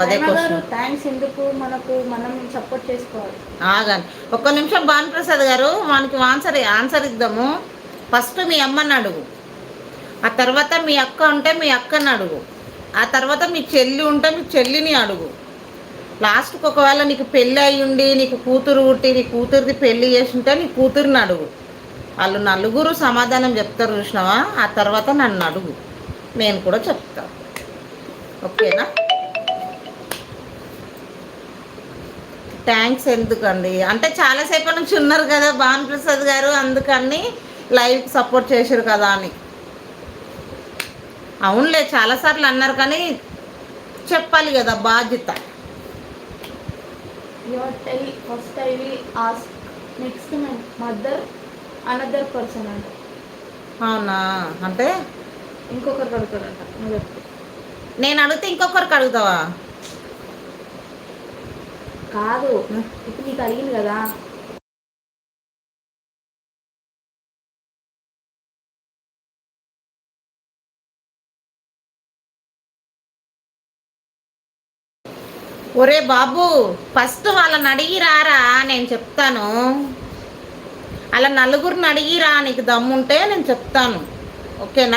అదే question. Thanks ఎందుకు, మనకు మనం సపోర్ట్ చేసుకోవాలి. ఆగండి ఒక్క నిమిషం భానుప్రసాద్ గారు, మనకి ఆన్సర్ ఇద్దాము. ఫస్ట్ మీ అమ్మని అడుగు, ఆ తర్వాత మీ అక్క ఉంటే మీ అక్కని అడుగు, ఆ తర్వాత మీ చెల్లి ఉంటే మీ చెల్లిని అడుగు. లాస్ట్కి ఒకవేళ నీకు పెళ్ళి అయి ఉండి నీకు కూతురు పుట్టి నీ కూతురిది పెళ్ళి చేసి ఉంటే నీ కూతురిని అడుగు. వాళ్ళు నలుగురు సమాధానం చెప్తారు చూసినావా, ఆ తర్వాత నన్ను అడుగు, నేను కూడా చెప్తాను. ఓకేనా? థ్యాంక్స్ ఎందుకండి అంటే చాలాసేపటి నుంచి ఉన్నారు కదా భానుప్రసాద్ గారు, అందుకని లైవ్కి సపోర్ట్ చేశారు కదా అని. అవునులే చాలాసార్లు అన్నారు కానీ చెప్పాలి కదా బాధ్యత. First I will ask, next my mother, another person అంట. అవునా? అంటే ఇంకొకరికి అడుగుతాడంట. నువ్వు చెప్పు. నేను అడిగితే ఇంకొకరికి అడుగుతావా? కాదు, ఇప్పుడు నీకు అడిగింది కదా. ఒరే బాబు, ఫస్ట్ వాళ్ళని అడిగి రారా, నేను చెప్తాను. అలా నలుగురిని అడిగిరా, నీకు దమ్ముంటే నేను చెప్తాను. ఓకేనా?